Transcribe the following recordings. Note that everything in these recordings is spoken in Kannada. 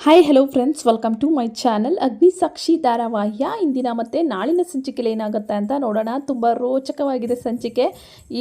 Hi hello friends, welcome to my channel Agnisakshi ಧಾರಾವಾಹಿಯ ಇಂದಿನ ಮತ್ತು ನಾಳಿನ ಸಂಚಿಕೆಯಲ್ಲಿ ಏನಾಗುತ್ತೆ ಅಂತ ನೋಡೋಣ. ತುಂಬ ರೋಚಕವಾಗಿದೆ ಸಂಚಿಕೆ.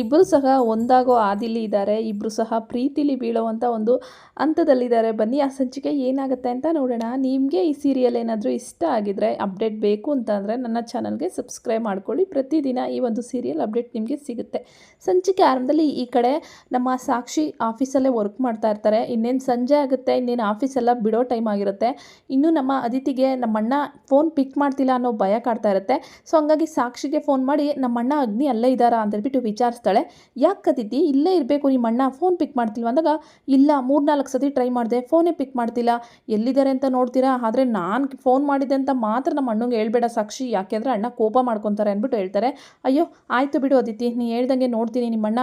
ಇಬ್ಬರು ಸಹ ಒಂದಾಗೋ ಹಾದಿಲಿ ಇದ್ದಾರೆ, ಇಬ್ಬರು ಸಹ ಪ್ರೀತಿಲಿ ಬೀಳುವಂಥ ಒಂದು ಹಂತದಲ್ಲಿದ್ದಾರೆ. ಬನ್ನಿ ಆ ಸಂಚಿಕೆ ಏನಾಗುತ್ತೆ ಅಂತ ನೋಡೋಣ. ನಿಮಗೆ ಈ ಸೀರಿಯಲ್ ಏನಾದರೂ ಇಷ್ಟ ಆಗಿದ್ರೆ, ಅಪ್ಡೇಟ್ ಬೇಕು ಅಂತಂದರೆ ನನ್ನ ಚಾನಲ್ಗೆ ಸಬ್ಸ್ಕ್ರೈಬ್ ಮಾಡ್ಕೊಳ್ಳಿ. ಪ್ರತಿದಿನ ಈ ಒಂದು ಸೀರಿಯಲ್ ಅಪ್ಡೇಟ್ ನಿಮಗೆ ಸಿಗುತ್ತೆ. ಸಂಚಿಕೆ ಆರಂಭದಲ್ಲಿ ಈ ಕಡೆ ನಮ್ಮ ಸಾಕ್ಷಿ ಆಫೀಸಲ್ಲೇ ವರ್ಕ್ ಮಾಡ್ತಾ ಇರ್ತಾರೆ. ಇನ್ನೇನು ಸಂಜೆ ಆಗುತ್ತೆ, ಇನ್ನೇನು ಆಫೀಸೆಲ್ಲ ಬಿಡೋ ಟೈಮ್ ಆಗಿರುತ್ತೆ. ಇನ್ನು ನಮ್ಮ ಅದಿತಿಗೆ ನಮ್ಮಣ್ಣ ಫೋನ್ ಪಿಕ್ ಮಾಡ್ತಿಲ್ಲ ಅನ್ನೋ ಭಯ ಕಾಡ್ತಾ ಇರುತ್ತೆ. ಸೊ ಹಂಗಾಗಿ ಸಾಕ್ಷಿಗೆ ಫೋನ್ ಮಾಡಿ ನಮ್ಮಣ್ಣ ಅಗ್ನಿ ಅಲ್ಲೇ ಇದ್ದಾರಾ ಅಂತ ಹೇಳ್ಬಿಟ್ಟು ವಿಚಾರಿಸ್ತಾಳೆ. ಯಾಕೆ ಅದಿತಿ ಇಲ್ಲೇ ಇರಬೇಕು, ನಿಮ್ಮಣ್ಣ ಫೋನ್ ಪಿಕ್ ಮಾಡ್ತಿಲ್ವ ಅಂದಾಗ, ಇಲ್ಲ 3-4 ಸತಿ ಟ್ರೈ ಮಾಡಿದೆ, ಫೋನೇ ಪಿಕ್ ಮಾಡ್ತಿಲ್ಲ, ಎಲ್ಲಿದ್ದಾರೆ ಅಂತ ನೋಡ್ತೀರಾ, ಆದರೆ ನಾನು ಫೋನ್ ಮಾಡಿದೆ ಅಂತ ಮಾತ್ರ ನಮ್ಮ ಅಣ್ಣಂಗೆ ಹೇಳ್ಬೇಡ ಸಾಕ್ಷಿ, ಯಾಕೆಂದರೆ ಅಣ್ಣ ಕೋಪ ಮಾಡ್ಕೊತಾರೆ ಅಂದ್ಬಿಟ್ಟು ಹೇಳ್ತಾರೆ. ಅಯ್ಯೋ ಆಯಿತು ಬಿಡು ಅದಿತಿ, ನೀ ಹೇಳ್ದಂಗೆ ನೋಡ್ತೀನಿ, ನಿಮ್ಮಣ್ಣ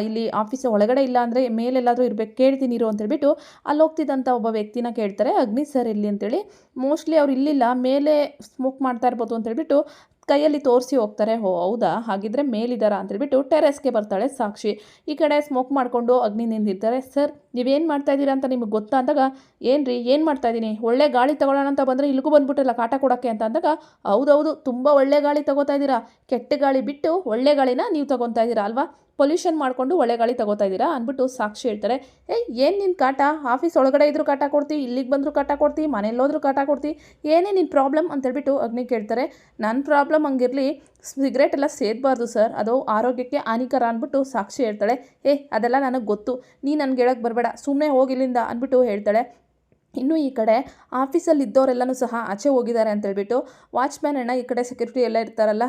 ಇಲ್ಲಿ ಆಫೀಸ್ ಒಳಗಡೆ ಇಲ್ಲ ಅಂದರೆ ಮೇಲೆಲ್ಲಾದರೂ ಇರಬೇಕು, ಕೇಳ್ತೀನಿ ಇರು ಅಂತ ಹೇಳ್ಬಿಟ್ಟು ಅಲ್ಲಿ ಹೋಗ್ತಿದ್ದಂಥ ಒಬ್ಬ ವ್ಯಕ್ತಿನ ಕೇಳ್ತಾರೆ. ಅಗ್ನಿ ಸರ್ ಇಲ್ಲಿ ಅಂತೇಳಿ. ಮೋಸ್ಟ್ಲಿ ಅವ್ರು ಇಲ್ಲಿಲ್ಲ, ಮೇಲೆ ಸ್ಮೋಕ್ ಮಾಡ್ತಾ ಇರ್ಬೋದು ಅಂತ ಹೇಳ್ಬಿಟ್ಟು ಕೈಯಲ್ಲಿ ತೋರಿಸಿ ಹೋಗ್ತಾರೆ. ಓ ಹೌದಾ, ಹಾಗಿದ್ರೆ ಮೇಲಿದ್ದಾರಾ ಅಂತ ಹೇಳ್ಬಿಟ್ಟು ಟೆರೆಸ್ಗೆ ಬರ್ತಾಳೆ ಸಾಕ್ಷಿ. ಈ ಕಡೆ ಸ್ಮೋಕ್ ಮಾಡಿಕೊಂಡು ಅಗ್ನಿ ನಿಂತಿರ್ತಾರೆ. ಸರ್ ನೀವೇನು ಮಾಡ್ತಾ ಇದ್ದೀರಾ ಅಂತ ನಿಮಗೆ ಗೊತ್ತಾ ಅಂದಾಗ, ಏನ್ರಿ ಏನು ಮಾಡ್ತಾ ಇದ್ದೀನಿ, ಒಳ್ಳೆ ಗಾಳಿ ತಗೊಳ್ಳೋಣ ಅಂತ ಬಂದರೆ ಇಲ್ಲಿಗೂ ಬಂದ್ಬಿಟ್ಟಲ್ಲ ಕಾಟ ಕೊಡೋಕ್ಕೆ ಅಂತ ಅಂದಾಗ, ಹೌದೌದು ತುಂಬ ಒಳ್ಳೆ ಗಾಳಿ ತಗೋತಾ ಇದ್ದೀರಾ, ಕೆಟ್ಟ ಗಾಳಿ ಬಿಟ್ಟು ಒಳ್ಳೆ ಗಾಳಿನ ನೀವು ತಗೊತಾ ಇದ್ದೀರಾ ಅಲ್ವಾ, ಪೊಲ್ಯೂಷನ್ ಮಾಡಿಕೊಂಡು ಒಳ್ಳೆ ಗಾಳಿ ತಗೋತಾ ಇದ್ದೀರಾ ಅಂದ್ಬಿಟ್ಟು ಸಾಕ್ಷಿ ಹೇಳ್ತಾರೆ. ಏನು ನಿನ್ನ ಕಾಟ, ಆಫೀಸ್ ಒಳಗಡೆ ಇದ್ರೂ ಕಾಟ ಕೊಡ್ತಿ, ಇಲ್ಲಿಗೆ ಬಂದರೂ ಕಾಟ ಕೊಡ್ತಿ, ಮನೆಯಲ್ಲೋದ್ರೂ ಕಾಟ ಕೊಡ್ತಿ, ಏನೇ ನಿನ್ನ ಪ್ರಾಬ್ಲಮ್ ಅಂತ ಹೇಳ್ಬಿಟ್ಟು ಅಗ್ನಿ ಕೇಳ್ತಾರೆ. ನನ್ನ ಪ್ರಾಬ್ಲಮ್ ಹಂಗಿರಲಿ, ಸಿಗರೇಟ್ ಎಲ್ಲ ಸೇದಬಾರ್ದು ಸರ್, ಅದು ಆರೋಗ್ಯಕ್ಕೆ ಹಾನಿಕರ ಅಂದ್ಬಿಟ್ಟು ಸಾಕ್ಷಿ ಹೇಳ್ತಾಳೆ. ಅದೆಲ್ಲ ನನಗೆ ಗೊತ್ತು, ನೀ ನನಗೆ ಹೇಳಕ್ಕೆ ಬರಬೇಡ, ಸುಮ್ಮನೆ ಹೋಗಿಲ್ಲಿಂದ ಅಂದ್ಬಿಟ್ಟು ಹೇಳ್ತಾಳೆ. ಇನ್ನು ಈ ಕಡೆ ಆಫೀಸಲ್ಲಿ ಇದ್ದವರೆಲ್ಲನೂ ಸಹ ಆಚೆ ಹೋಗಿದ್ದಾರೆ ಅಂತ ಹೇಳ್ಬಿಟ್ಟು ವಾಚ್ಮ್ಯಾನ್ ಅಣ್ಣ ಈ ಕಡೆ ಸೆಕ್ಯೂರಿಟಿ ಎಲ್ಲ ಇರ್ತಾರಲ್ಲ,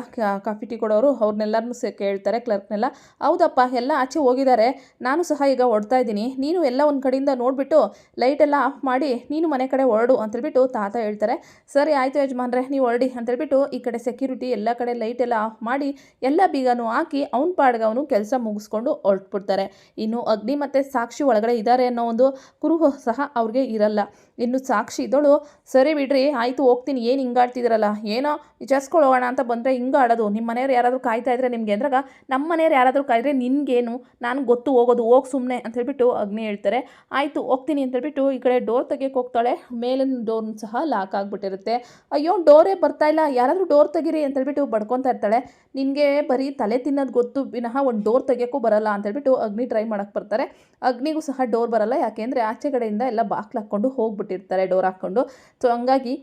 ಕಾಫಿ ಟೀ ಕೊಡೋರು, ಅವ್ರನ್ನೆಲ್ಲರನ್ನೂ ಕೇಳ್ತಾರೆ, ಕ್ಲರ್ಕ್ನೆಲ್ಲ. ಹೌದಪ್ಪ ಎಲ್ಲ ಆಚೆ ಹೋಗಿದ್ದಾರೆ, ನಾನು ಸಹ ಈಗ ಹೊಡ್ತಾ ಇದ್ದೀನಿ, ನೀನು ಎಲ್ಲ ಒಂದು ಕಡೆಯಿಂದ ನೋಡಿಬಿಟ್ಟು ಲೈಟೆಲ್ಲ ಆಫ್ ಮಾಡಿ ನೀನು ಮನೆ ಕಡೆ ಹೊರಡು ಅಂತೇಳ್ಬಿಟ್ಟು ತಾತ ಹೇಳ್ತಾರೆ. ಸರಿ ಆಯಿತು ಯಜಮಾನ್ರೆ, ನೀವು ಹೊರಡಿ ಅಂತೇಳ್ಬಿಟ್ಟು ಈ ಕಡೆ ಸೆಕ್ಯೂರಿಟಿ ಎಲ್ಲ ಕಡೆ ಲೈಟೆಲ್ಲ ಆಫ್ ಮಾಡಿ ಎಲ್ಲ ಬೀಗನೂ ಹಾಕಿ ಅವ್ನ ಪಾಡ್ಗೆ ಅವನು ಕೆಲಸ ಮುಗಿಸ್ಕೊಂಡು ಹೊರಟ್ಬಿಡ್ತಾರೆ. ಇನ್ನು ಅಗ್ನಿ ಮತ್ತು ಸಾಕ್ಷಿ ಒಳಗಡೆ ಇದ್ದಾರೆ ಅನ್ನೋ ಒಂದು ಕುರುಹು ಸಹ ಅವ್ರಿಗೆ ಇರಲ್ಲ. ಇನ್ನು ಸಾಕ್ಷಿ ಇದ್ದೋಳು, ಸರಿ ಬಿಡ್ರಿ ಆಯಿತು ಹೋಗ್ತೀನಿ, ಏನು ಹಿಂಗಾಡ್ತಿದ್ದೀರಲ್ಲ, ಏನೋ ವಿಚಾರಿಸ್ಕೊಳ್ಳೋಣ ಅಂತ ಬಂದರೆ ಹಿಂಗೆ ಆಡೋದು, ನಿಮ್ಮ ಮನೆಯವ್ರು ಯಾರಾದರೂ ಕಾಯ್ತಾ ಇದ್ರೆ ನಿಮಗೆ ಅಂದ್ರಾಗ, ನಮ್ಮ ಮನೆಯವ್ರು ಯಾರಾದರೂ ಕಾಯ್ದರೆ ನಿನಗೇನು, ನಾನು ಗೊತ್ತು ಹೋಗೋದು, ಹೋಗಿ ಸುಮ್ಮನೆ ಅಂತ ಹೇಳ್ಬಿಟ್ಟು ಅಗ್ನಿ ಹೇಳ್ತಾರೆ. ಆಯಿತು ಹೋಗ್ತೀನಿ ಅಂತ ಹೇಳ್ಬಿಟ್ಟು ಈ ಕಡೆ ಡೋರ್ ತೆಗಿಯೋಕೆ ಹೋಗ್ತಾಳೆ. ಮೇಲಿನ ಡೋರ್ನ ಸಹ ಲಾಕ್ ಆಗಿಬಿಟ್ಟಿರುತ್ತೆ. ಅಯ್ಯೋ ಡೋರೇ ಬರ್ತಾ ಇಲ್ಲ, ಯಾರಾದರೂ ಡೋರ್ ತೆಗೀರಿ ಅಂತ ಹೇಳ್ಬಿಟ್ಟು ಬಡ್ಕೊತಾ ಇರ್ತಾಳೆ. ನಿನಗೆ ಬರೀ ತಲೆ ತಿನ್ನೋದು ಗೊತ್ತು ವಿನಃ ಒಂದು ಡೋರ್ ತೆಗಿಯೋಕ್ಕೂ ಬರಲ್ಲ ಅಂತ ಹೇಳ್ಬಿಟ್ಟು ಅಗ್ನಿ ಟ್ರೈ ಮಾಡೋಕ್ಕೆ ಬರ್ತಾರೆ. ಅಗ್ನಿಗೂ ಸಹ ಡೋರ್ ಬರಲ್ಲ, ಯಾಕೆಂದರೆ ಆಚೆ ಕಡೆಯಿಂದ ಎಲ್ಲ ಬಾಕ್ಲು ಹಾಕ್ಕೊಂಡು ಹೋಗ್ಬಿಟ್ಟಿರ್ತಾರೆ ಡೋರ್ ಹಾಕ್ಕೊಂಡು. ಸೊ ಹಂಗಾಗಿ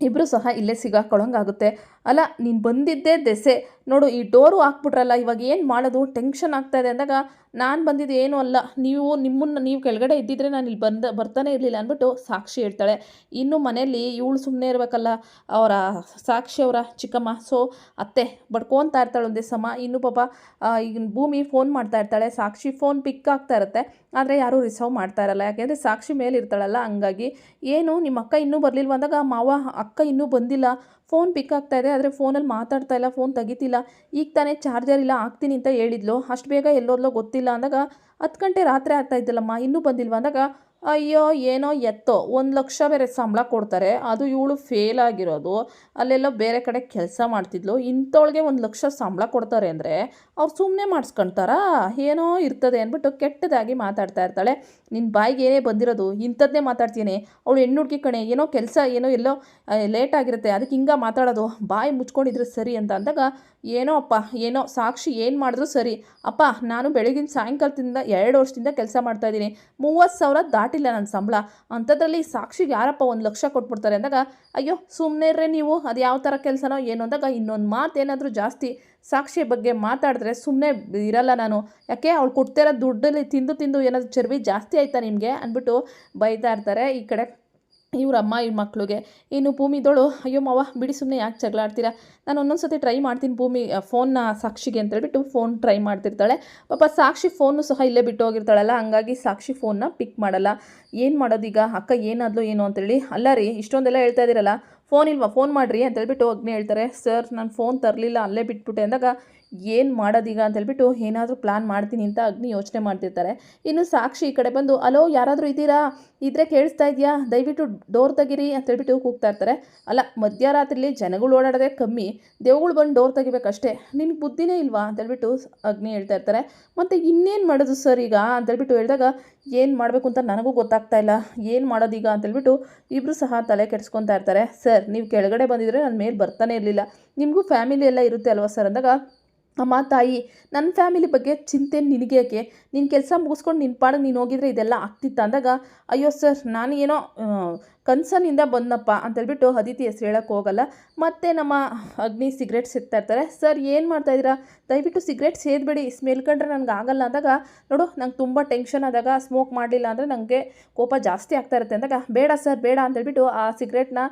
ಇಬ್ಬರು ಸಹ ಇಲ್ಲೇ ಸಿಗಾಕೊಳ್ಳೋಂಗಾಗುತ್ತೆ. ಅಲ್ಲ ನೀನು ಬಂದಿದ್ದೇ ದೆಸೆ ನೋಡು, ಈ ಡೋರು ಹಾಕ್ಬಿಟ್ರಲ್ಲ, ಇವಾಗ ಏನು ಮಾಡೋದು, ಟೆನ್ಷನ್ ಆಗ್ತಾಯಿದೆ ಅಂದಾಗ, ನಾನು ಬಂದಿದ್ದು ಏನೂ ಅಲ್ಲ, ನಿಮ್ಮನ್ನು ನೀವು ಕೆಳಗಡೆ ಇದ್ದಿದ್ರೆ ನಾನು ಇಲ್ಲಿ ಬರ್ತಾನೆ ಇರಲಿಲ್ಲ ಅಂದ್ಬಿಟ್ಟು ಸಾಕ್ಷಿ ಹೇಳ್ತಾಳೆ. ಇನ್ನು ಮನೆಯಲ್ಲಿ ಇವಳು ಸುಮ್ಮನೆ ಇರಬೇಕಲ್ಲ, ಅವರ ಸಾಕ್ಷಿ ಅವರ ಚಿಕ್ಕಮ್ಮ, ಸೊ ಅತ್ತೆ ಬಡ್ಕೊತಾ ಇರ್ತಾಳೆ ಒಂದೇ ಸಮ. ಇನ್ನು ಪಾಪ ಈಗ ಭೂಮಿ ಫೋನ್ ಮಾಡ್ತಾ ಇರ್ತಾಳೆ, ಸಾಕ್ಷಿ ಫೋನ್ ಪಿಕ್ ಆಗ್ತಾ ಇರುತ್ತೆ, ಆದರೆ ಯಾರೂ ರಿಸೀವ್ ಮಾಡ್ತಾ ಇರಲ್ಲ, ಯಾಕೆಂದರೆ ಸಾಕ್ಷಿ ಮೇಲೆ ಇರ್ತಾಳಲ್ಲ. ಹಂಗಾಗಿ ಏನು ನಿಮ್ಮ ಅಕ್ಕ ಇನ್ನೂ ಬರಲಿಲ್ವ ಅಂದಾಗ, ಮಾವ ಅಕ್ಕ ಇನ್ನೂ ಬಂದಿಲ್ಲ, ಫೋನ್ ಪಿಕ್ ಆಗ್ತಾ ಇದೆ, ಆದರೆ ಫೋನಲ್ಲಿ ಮಾತಾಡ್ತಾ ಇಲ್ಲ, ಫೋನ್ ತೆಗಿತಿಲ್ಲ, ಈಗ ತಾನೇ ಚಾರ್ಜರ್ ಇಲ್ಲ ಹಾಕ್ತೀನಿ ಅಂತ ಹೇಳಿದ್ಲು, ಅಷ್ಟು ಬೇಗ ಎಲ್ಲೋದ್ಲೋ ಗೊತ್ತಿಲ್ಲ ಅಂದಾಗ, 10 ಗಂಟೆ ರಾತ್ರಿ ಆಗ್ತಾ ಇದ್ದಲ್ಲಮ್ಮ ಇನ್ನೂ ಬಂದಿಲ್ವ ಅಂದಾಗ, ಅಯ್ಯೋ ಏನೋ ಎತ್ತೋ 1 ಲಕ್ಷ ಬೇರೆ ಸಂಬಳ ಕೊಡ್ತಾರೆ, ಅದು ಇವಳು ಫೇಲ್ ಆಗಿರೋದು, ಅಲ್ಲೆಲ್ಲೋ ಬೇರೆ ಕಡೆ ಕೆಲಸ ಮಾಡ್ತಿದ್ಲು, ಇಂಥವಳಿಗೆ 1 ಲಕ್ಷ ಸಂಬಳ ಕೊಡ್ತಾರೆ ಅಂದರೆ ಅವ್ರು ಸುಮ್ಮನೆ ಮಾಡಿಸ್ಕೊಳ್ತಾರಾ, ಏನೋ ಇರ್ತದೆ ಅಂದ್ಬಿಟ್ಟು ಕೆಟ್ಟದಾಗಿ ಮಾತಾಡ್ತಾ ಇರ್ತಾಳೆ. ನಿನ್ನ ಬಾಯಿಗೆ ಏನೇ ಬಂದಿರೋದು, ಇಂಥದ್ದೇ ಮಾತಾಡ್ತೀನಿ, ಅವಳು ಹೆಣ್ಣು ಹುಡುಗಿ ಕಣೆ, ಏನೋ ಕೆಲಸ ಏನೋ ಎಲ್ಲೋ ಲೇಟ್ ಆಗಿರುತ್ತೆ, ಅದಕ್ಕೆ ಹಿಂಗೆ ಮಾತಾಡೋದು, ಬಾಯಿ ಮುಚ್ಕೊಂಡಿದ್ರೆ ಸರಿ ಅಂತ ಅಂದಾಗ, ಏನೋ ಅಪ್ಪ ಏನೋ ಸಾಕ್ಷಿ ಏನು ಮಾಡಿದ್ರು ಸರಿ ಅಪ್ಪ, ನಾನು ಬೆಳಗಿನ ಸಾಯಂಕಾಲದಿಂದ 2 ವರ್ಷದಿಂದ ಕೆಲಸ ಮಾಡ್ತಾಯಿದ್ದೀನಿ, 30,000 ದಾಟಿಲ್ಲ ನನ್ನ ಸಂಬಳ, ಅಂಥದ್ರಲ್ಲಿ ಸಾಕ್ಷಿಗೆ ಯಾರಪ್ಪ 1 ಲಕ್ಷ ಕೊಟ್ಬಿಡ್ತಾರೆ ಅಂದಾಗ, ಅಯ್ಯೋ ಸುಮ್ಮನೆ ಇರ್ರೆ ನೀವು, ಅದು ಯಾವ ಥರ ಕೆಲಸನೋ ಏನು ಅಂದಾಗ, ಇನ್ನೊಂದು ಮಾತೇನಾದರೂ ಜಾಸ್ತಿ ಸಾಕ್ಷಿ ಬಗ್ಗೆ ಮಾತಾಡಿದ್ರೆ ಸುಮ್ಮನೆ ಇರಲ್ಲ ನಾನು, ಯಾಕೆ ಅವಳು ಕೊಡ್ತಿರೋ ದುಡ್ಡಲ್ಲಿ ತಿಂದು ಏನಾದರೂ ಚರ್ಬಿ ಜಾಸ್ತಿ ಆಯಿತಾ ನಿಮಗೆ ಅಂದ್ಬಿಟ್ಟು ಬೈತಾ ಇರ್ತಾರೆ ಈ ಕಡೆ ಇವ್ರಮ್ಮ ಇವ್ರ ಮಕ್ಳಿಗೆ. ಇನ್ನು ಭೂಮಿದೋಳು, ಅಯ್ಯೋ ಮಾವ ಬಿಡಿ ಸುಮ್ಮನೆ ಯಾಕೆ ಜಗಳ ಆಡ್ತೀರಾ, ನಾನು ಒಂದೊಂದು ಸತಿ ಟ್ರೈ ಮಾಡ್ತೀನಿ ಭೂಮಿ ಫೋನ್ನ ಸಾಕ್ಷಿಗೆ ಅಂತೇಳ್ಬಿಟ್ಟು ಫೋನ್ ಟ್ರೈ ಮಾಡ್ತಿರ್ತಾಳೆ. ಪಾಪ ಸಾಕ್ಷಿ ಫೋನು ಸಹ ಇಲ್ಲೇ ಬಿಟ್ಟು ಹೋಗಿರ್ತಾಳಲ್ಲ, ಹಂಗಾಗಿ ಸಾಕ್ಷಿ ಫೋನ್ನ ಪಿಕ್ ಮಾಡಲ್ಲ. ಏನು ಮಾಡೋದೀಗ, ಅಕ್ಕ ಏನಾದ್ಲು ಏನು ಅಂತೇಳಿ, ಅಲ್ಲ ರೀ ಇಷ್ಟೊಂದೆಲ್ಲ ಹೇಳ್ತಾ ಇದ್ದೀರಲ್ಲ, ಫೋನ್ ಇಲ್ವಾ, ಫೋನ್ ಮಾಡಿರಿ ಅಂತೇಳ್ಬಿಟ್ಟು ಅಗ್ನಿ ಹೇಳ್ತಾರೆ. ಸರ್ ನಾನು ಫೋನ್ ತರಲಿಲ್ಲ, ಅಲ್ಲೇ ಬಿಟ್ಬಿಟ್ಟೆ ಅಂದಾಗ, ಏನು ಮಾಡೋದೀಗ ಅಂತ ಹೇಳ್ಬಿಟ್ಟು ಏನಾದರೂ ಪ್ಲ್ಯಾನ್ ಮಾಡ್ತೀನಿ ಅಂತ ಅಗ್ನಿ ಯೋಚನೆ ಮಾಡ್ತಿರ್ತಾರೆ. ಇನ್ನು ಸಾಕ್ಷಿ ಈ ಕಡೆ ಬಂದು ಅಲೋ ಯಾರಾದರೂ ಇದ್ದೀರಾ, ಇದ್ರೆ ಕೇಳಿಸ್ತಾ ಇದೆಯಾ, ದಯವಿಟ್ಟು ಡೋರ್ ತೆಗೀರಿ ಅಂತ ಹೇಳ್ಬಿಟ್ಟು ಕೂಗ್ತಾ ಇರ್ತಾರೆ. ಅಲ್ಲ ಮಧ್ಯರಾತ್ರಿಲಿ ಜನಗಳು ಓಡಾಡೋದೇ ಕಮ್ಮಿ, ದೇವ್ಗಳು ಬಂದು ಡೋರ್ ತೆಗಿಬೇಕಷ್ಟೇ, ನಿನಗೆ ಬುದ್ಧಿನೇ ಇಲ್ವಾ ಅಂತ ಹೇಳ್ಬಿಟ್ಟು ಅಗ್ನಿ ಹೇಳ್ತಾ ಇರ್ತಾರೆ. ಮತ್ತು ಇನ್ನೇನು ಮಾಡೋದು ಸರ್ ಈಗ ಅಂತ ಹೇಳ್ಬಿಟ್ಟು ಹೇಳಿದಾಗ ಏನು ಮಾಡಬೇಕು ಅಂತ ನನಗೂ ಗೊತ್ತಾಗ್ತಾ ಇಲ್ಲ, ಏನು ಮಾಡೋದೀಗ ಅಂತ ಹೇಳ್ಬಿಟ್ಟು ಇಬ್ಬರು ಸಹ ತಲೆ ಕೆಡಿಸ್ಕೊತಾ ಇರ್ತಾರೆ. ಸರ್ ನೀವು ಕೆಳಗಡೆ ಬಂದಿದ್ರೆ ನನ್ನ ಮೇಲೆ ಬರ್ತಾನೆ ಇರಲಿಲ್ಲ, ನಿಮಗೂ ಫ್ಯಾಮಿಲಿ ಎಲ್ಲ ಇರುತ್ತೆ ಅಲ್ವಾ ಸರ್ ಅಂದಾಗ, ಅಮ್ಮ ತಾಯಿ ನನ್ನ ಫ್ಯಾಮಿಲಿ ಬಗ್ಗೆ ಚಿಂತೆ ನಿನಗೆ ಯಾಕೆ, ನಿನ್ನ ಕೆಲಸ ಮುಗಿಸ್ಕೊಂಡು ನಿನ್ನ ಪಾಡಿಗೆ ನೀನು ಹೋಗಿದ್ರೆ ಇದೆಲ್ಲ ಆಗ್ತಿತ್ತ ಅಂದಾಗ, ಅಯ್ಯೋ ಸರ್ ನಾನು ಏನೋ ಕನ್ಸರ್ನಿಂದ ಬಂದಪ್ಪ ಅಂತೇಳ್ಬಿಟ್ಟು ಅದಿತಿ ಹೆಸ್ರು ಹೇಳೋಕ್ಕೆ ಹೋಗಲ್ಲ. ಮತ್ತು ನಮ್ಮ ಅಗ್ನಿ ಸಿಗರೇಟ್ ಸೇದ್ತಾ ಇರ್ತಾರೆ. ಸರ್ ಏನು ಮಾಡ್ತಾಯಿದ್ದೀರಾ, ದಯವಿಟ್ಟು ಸಿಗರೇಟ್ ಸೇದಬೇಡಿ, ಸ್ಮೆಲ್ ಕಂಡ್ರೆ ನನಗೆ ಆಗಲ್ಲ ಅಂದಾಗ, ನೋಡು ನಂಗೆ ತುಂಬ ಟೆನ್ಷನ್ ಆದಾಗ ಸ್ಮೋಕ್ ಮಾಡಲಿಲ್ಲ ಅಂದರೆ ನನಗೆ ಕೋಪ ಜಾಸ್ತಿ ಆಗ್ತಾ ಇರುತ್ತೆ ಅಂದಾಗ, ಬೇಡ ಸರ್ ಬೇಡ ಅಂತೇಳ್ಬಿಟ್ಟು ಆ ಸಿಗರೇಟ್ನ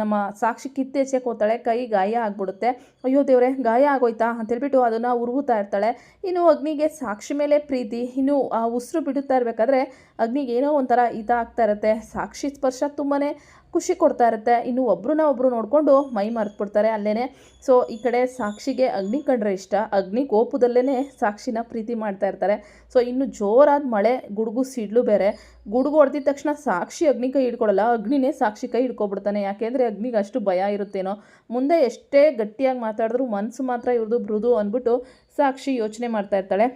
ನಮ್ಮ ಸಾಕ್ಷಿ ಕಿತ್ತೆಚ್ಚಕ್ಕೆ ಹೋಗ್ತಾಳೆ. ಕೈ ಗಾಯ ಆಗಿಬಿಡುತ್ತೆ. ಅಯ್ಯೋ ದೇವ್ರೆ ಗಾಯ ಆಗೋಯ್ತಾ ಅಂತೇಳ್ಬಿಟ್ಟು ಅದನ್ನು ಉರುಗುತ್ತಾ ಇರ್ತಾಳೆ. ಇನ್ನು ಅಗ್ನಿಗೆ ಸಾಕ್ಷಿ ಮೇಲೆ ಪ್ರೀತಿ, ಇನ್ನು ಆ ಉಸಿರು ಬಿಡುತ್ತಾ ಇರಬೇಕಾದ್ರೆ ಅಗ್ನಿಗೆ ಏನೋ ಒಂಥರ ಆಗ್ತಾ ಇರುತ್ತೆ. ಸಾಕ್ಷಿ ಸ್ಪರ್ಶ ತುಂಬಾ ಖುಷಿ ಕೊಡ್ತಾ ಇರುತ್ತೆ. ಇನ್ನು ಒಬ್ರು ನೋಡಿಕೊಂಡು ಮೈ ಮರೆತುಬಿಡ್ತಾರೆ ಅಲ್ಲೇ. ಸೊ ಈ ಕಡೆ ಸಾಕ್ಷಿಗೆ ಅಗ್ನಿ ಕಂಡ್ರೆ ಇಷ್ಟ, ಅಗ್ನಿ ಕೋಪದಲ್ಲೇ ಸಾಕ್ಷಿನ ಪ್ರೀತಿ ಮಾಡ್ತಾ ಇರ್ತಾರೆ. ಸೊ ಇನ್ನು ಜೋರಾದ ಮಳೆ, ಗುಡುಗು ಸಿಡ್ಲು ಬೇರೆ. ಗುಡುಗು ಹೊಡೆದಿದ ತಕ್ಷಣ ಸಾಕ್ಷಿ ಅಗ್ನಿ ಕೈ ಹಿಡ್ಕೊಳ್ಳಲ್ಲ, ಅಗ್ನಿನೇ ಸಾಕ್ಷಿ ಕೈ ಹಿಡ್ಕೊಬಿಡ್ತಾನೆ. ಯಾಕೆಂದರೆ ಅಗ್ನಿಗೆ ಅಷ್ಟು ಭಯ ಇರುತ್ತೇನೋ, ಮುಂದೆ ಎಷ್ಟೇ ಗಟ್ಟಿಯಾಗಿ ಮಾತಾಡಿದ್ರು ಮನಸ್ಸು ಮಾತ್ರ ಇವ್ರದ್ದು ಮೃದು ಅಂದ್ಬಿಟ್ಟು ಸಾಕ್ಷಿ ಯೋಚನೆ ಮಾಡ್ತಾ ಇರ್ತಾಳೆ.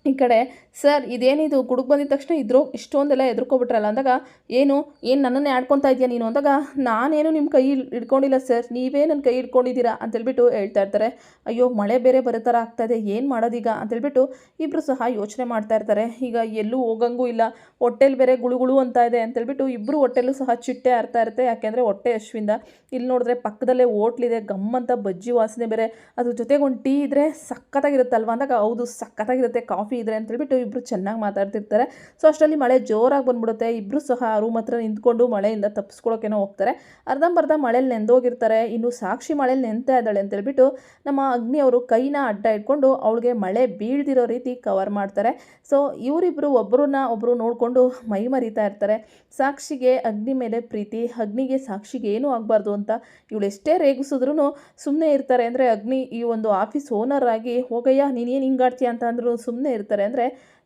ಈ ಕಡೆ ಸರ್ ಇದೇನಿದು ಗುಡುಗು ಬಂದಿದ ತಕ್ಷಣ ಇಷ್ಟೊಂದೆಲ್ಲ ಹೆದರ್ಕೊಬಿಟ್ರಲ್ಲ ಅಂದಾಗ, ಏನು ನನ್ನನ್ನೇ ಆಡ್ಕೊತಾ ಇದೆಯಾ ನೀನು ಅಂದಾಗ, ನಾನೇನು ನಿಮ್ಮ ಕೈ ಹಿಡ್ಕೊಂಡಿಲ್ಲ ಸರ್, ನೀವೇ ನನ್ನ ಕೈ ಹಿಡ್ಕೊಂಡಿದ್ದೀರಾ ಅಂತೇಳ್ಬಿಟ್ಟು ಹೇಳ್ತಾ ಇರ್ತಾರೆ. ಅಯ್ಯೋ ಮಳೆ ಬೇರೆ ಬರೋ ಥರ ಆಗ್ತಾಯಿದೆ, ಏನು ಮಾಡೋದೀಗ ಅಂತೇಳ್ಬಿಟ್ಟು ಇಬ್ಬರು ಸಹ ಯೋಚನೆ ಮಾಡ್ತಾ ಇರ್ತಾರೆ. ಈಗ ಎಲ್ಲೂ ಹೋಗಂಗೂ ಇಲ್ಲ, ಹೊಟ್ಟೆಲಿ ಬೇರೆ ಗುಳುಗುಳು ಅಂತ ಇದೆ ಅಂತೇಳ್ಬಿಟ್ಟು ಇಬ್ಬರು ಹೊಟ್ಟೆಲ್ಲೂ ಸಹ ಚಿಟ್ಟೆ ಆರ್ತಾ ಇರುತ್ತೆ. ಯಾಕೆಂದರೆ ಹೊಟ್ಟೆ ಹಶ್ವಿಂದ. ಇಲ್ಲಿ ನೋಡಿದ್ರೆ ಪಕ್ಕದಲ್ಲೇ ಹೋಟ್ಲಿದೆ, ಗಮ್ಮಂತ ಬಜ್ಜಿ ವಾಸನೆ ಬೇರೆ, ಅದ್ರ ಜೊತೆಗೆ ಒಂದು ಟೀ ಇದ್ದರೆ ಸಖತ್ತಾಗಿರುತ್ತಲ್ವ ಅಂದಾಗ, ಹೌದು ಸಖತ್ತಾಗಿರುತ್ತೆ ಕಾಫಿ ಇದ್ರೆ ಅಂತೇಳ್ಬಿಟ್ಟು ಇಬ್ಬರು ಚೆನ್ನಾಗಿ ಮಾತಾಡ್ತಿರ್ತಾರೆ. ಸೊ ಅಷ್ಟರಲ್ಲಿ ಮಳೆ ಜೋರಾಗಿ ಬಂದ್ಬಿಡುತ್ತೆ. ಇಬ್ಬರು ಸಹ ರೂಮ್ ಹತ್ರ ನಿಂತ್ಕೊಂಡು ಮಳೆಯಿಂದ ತಪ್ಪಿಸ್ಕೊಳ್ಳೋಕೇನೋ ಹೋಗ್ತಾರೆ. ಅರ್ಧಂಬರ್ಧ ಮಳೇಲಿ ನೆಂದೋಗಿರ್ತಾರೆ. ಇನ್ನು ಸಾಕ್ಷಿ ಮಳೇಲಿ ನೆಂತಾ ಇದ್ದಾಳೆ ಅಂತೇಳ್ಬಿಟ್ಟು ನಮ್ಮ ಅಗ್ನಿ ಅವರು ಕೈನ ಅಡ್ಡ ಇಟ್ಕೊಂಡು ಅವಳಿಗೆ ಮಳೆ ಬೀಳ್ದಿರೋ ರೀತಿ ಕವರ್ ಮಾಡ್ತಾರೆ. ಸೊ ಇವರಿಬ್ಬರು ಒಬ್ಬರು ನೋಡಿಕೊಂಡು ಮೈ ಮರಿತಾ ಇರ್ತಾರೆ. ಸಾಕ್ಷಿಗೆ ಅಗ್ನಿ ಮೇಲೆ ಪ್ರೀತಿ, ಅಗ್ನಿಗೆ ಸಾಕ್ಷಿಗೆ ಏನೂ ಆಗಬಾರ್ದು ಅಂತ ಇವಳು ಎಷ್ಟೇ ರೇಗಿಸಿದ್ರೂ ಸುಮ್ಮನೆ ಇರ್ತಾರೆ. ಅಂದರೆ ಅಗ್ನಿ ಈ ಒಂದು ಆಫೀಸ್ ಓನರ್ ಆಗಿ ಹೋಗಯ್ಯ ನೀನೇನು ಹಿಂಗಾಡ್ತೀಯ ಅಂತ ಅಂದರೂ ಸುಮ್ಮನೆ ಇರ್ತಾರೆ. ಅಂದರೆ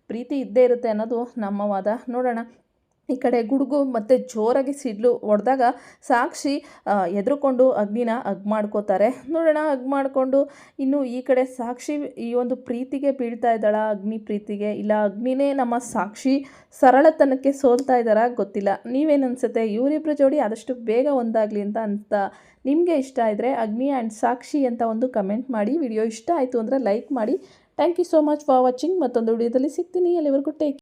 ಪ್ರೀತಿ ಇದ್ದೇ ಇರುತ್ತೆ ಅನ್ನೋದು ನಮ್ಮ ವಾದ. ನೋಡೋಣ. ಈ ಕಡೆ ಗುಡುಗು ಮತ್ತು ಜೋರಾಗಿ ಸಿಡ್ಲು ಹೊಡೆದಾಗ ಸಾಕ್ಷಿ ಎದ್ರುಕೊಂಡು ಅಗ್ನಿನ ಮಾಡ್ಕೋತಾರೆ. ನೋಡೋಣ ಮಾಡಿಕೊಂಡು ಇನ್ನು ಈ ಕಡೆ ಸಾಕ್ಷಿ ಈ ಒಂದು ಪ್ರೀತಿಗೆ ಬೀಳ್ತಾ ಇದ್ದಾಳ, ಅಗ್ನಿ ಪ್ರೀತಿಗೆ, ಇಲ್ಲ ಅಗ್ನಿನೇ ನಮ್ಮ ಸಾಕ್ಷಿ ಸರಳತನಕ್ಕೆ ಸೋಲ್ತಾ ಇದ್ದಾರಾ ಗೊತ್ತಿಲ್ಲ. ನೀವೇನು ಅನಿಸುತ್ತೆ? ಇವರಿಬ್ಬರ ಜೋಡಿ ಆದಷ್ಟು ಬೇಗ ಒಂದಾಗಲಿ ಅಂತ ನಿಮಗೆ ಇಷ್ಟ ಇದ್ದರೆ ಅಗ್ನಿ ಆ್ಯಂಡ್ ಸಾಕ್ಷಿ ಅಂತ ಒಂದು ಕಮೆಂಟ್ ಮಾಡಿ. ವಿಡಿಯೋ ಇಷ್ಟ ಆಯಿತು ಅಂದರೆ ಲೈಕ್ ಮಾಡಿ. Thank you so much for watching. ಮತ್ತೊಂದು ವಿಡಿಯೋದಲ್ಲಿ ಸಿಗ್ತೀನಿ. ಅಲ್ಲಿವರೆಗೂ ಟೇಕ್